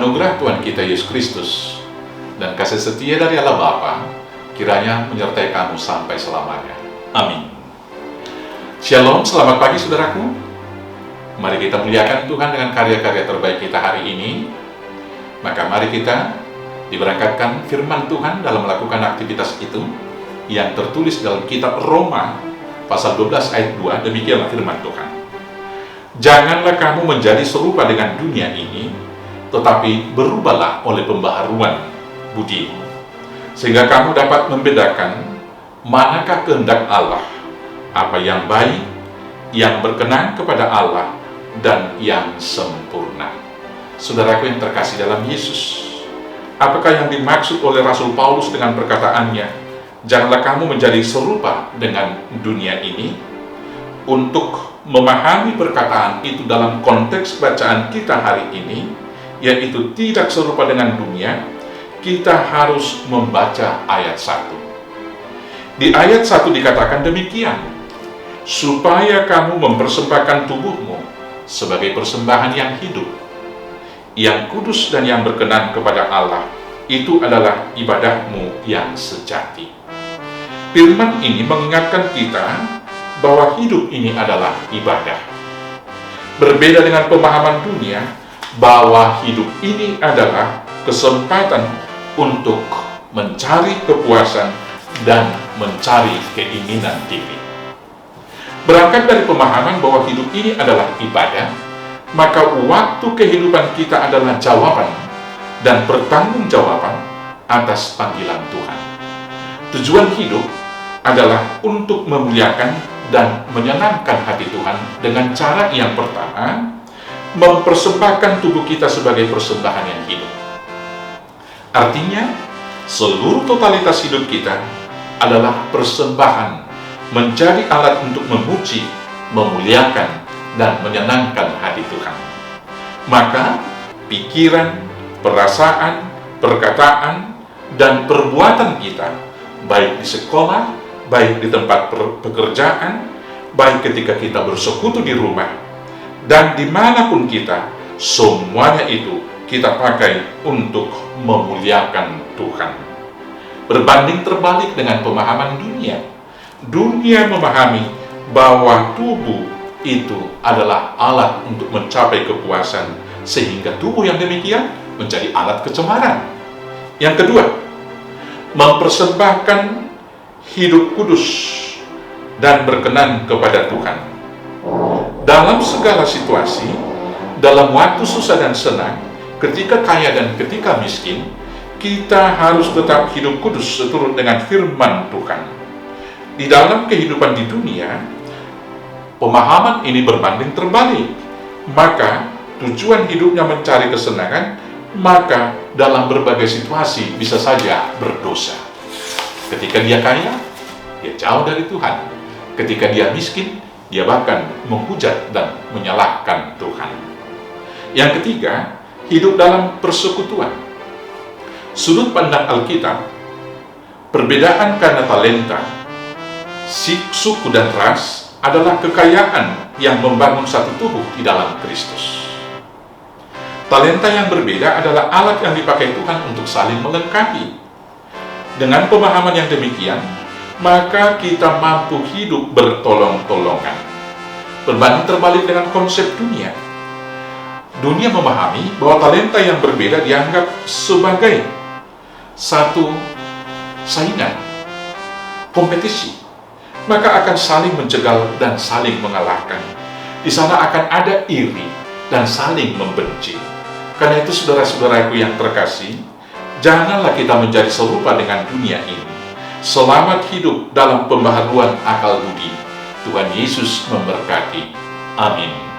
Anugerah Tuhan kita Yesus Kristus dan kasih setia dari Allah Bapa kiranya menyertai kamu sampai selamanya. Amin. Shalom, selamat pagi saudaraku. Mari kita muliakan Tuhan dengan karya-karya terbaik kita hari ini. Maka mari kita diberangkatkan firman Tuhan dalam melakukan aktivitas itu yang tertulis dalam kitab Roma pasal 12 ayat 2. Demikianlah firman Tuhan. Janganlah kamu menjadi serupa dengan dunia ini, tetapi berubahlah oleh pembaharuan budimu, sehingga kamu dapat membedakan manakah kehendak Allah, apa yang baik, yang berkenan kepada Allah, dan yang sempurna. Saudaraku yang terkasih dalam Yesus, apakah yang dimaksud oleh Rasul Paulus dengan perkataannya, janganlah kamu menjadi serupa dengan dunia ini? Untuk memahami perkataan itu dalam konteks bacaan kita hari ini, yaitu tidak serupa dengan dunia, kita harus membaca ayat 1. Di ayat 1 dikatakan demikian, supaya kamu mempersembahkan tubuhmu sebagai persembahan yang hidup, yang kudus dan yang berkenan kepada Allah, itu adalah ibadahmu yang sejati. Firman ini mengingatkan kita bahwa hidup ini adalah ibadah. Berbeda dengan pemahaman dunia, bahwa hidup ini adalah kesempatan untuk mencari kepuasan dan mencari keinginan diri. Berangkat dari pemahaman bahwa hidup ini adalah ibadah, maka waktu kehidupan kita adalah jawaban dan pertanggungjawaban atas panggilan Tuhan. Tujuan hidup adalah untuk memuliakan dan menyenangkan hati Tuhan dengan cara yang pertama, mempersembahkan tubuh kita sebagai persembahan yang hidup. Artinya, seluruh totalitas hidup kita adalah persembahan, menjadi alat untuk memuji, memuliakan, dan menyenangkan hati Tuhan. Maka, pikiran, perasaan, perkataan, dan perbuatan kita, baik di sekolah, baik di tempat pekerjaan, baik ketika kita bersekutu di rumah, dan dimanapun kita, semuanya itu kita pakai untuk memuliakan Tuhan. Berbanding terbalik dengan pemahaman dunia. Dunia memahami bahwa tubuh itu adalah alat untuk mencapai kepuasan, sehingga tubuh yang demikian menjadi alat kecemaran. Yang kedua, mempersembahkan hidup kudus dan berkenan kepada Tuhan. Dalam segala situasi, dalam waktu susah dan senang, ketika kaya dan ketika miskin, kita harus tetap hidup kudus seturut dengan firman Tuhan. Di dalam kehidupan di dunia, pemahaman ini berbanding terbalik. Maka tujuan hidupnya mencari kesenangan, maka dalam berbagai situasi bisa saja berdosa. Ketika dia kaya, dia jauh dari Tuhan. Ketika dia miskin, dia bahkan menghujat dan menyalahkan Tuhan. Yang ketiga, hidup dalam persekutuan. Sudut pandang Alkitab, perbedaan karena talenta, suku dan ras adalah kekayaan yang membangun satu tubuh di dalam Kristus. Talenta yang berbeda adalah alat yang dipakai Tuhan untuk saling melengkapi. Dengan pemahaman yang demikian, maka kita mampu hidup bertolong-tolongan. Berbanding terbalik dengan konsep dunia. Dunia memahami bahwa talenta yang berbeda dianggap sebagai satu saingan, kompetisi. Maka akan saling menjegal dan saling mengalahkan. Di sana akan ada iri dan saling membenci. Karena itu saudara-saudaraku yang terkasih, janganlah kita menjadi serupa dengan dunia ini. Selamat hidup dalam pembaharuan akal budi. Tuhan Yesus memberkati. Amin.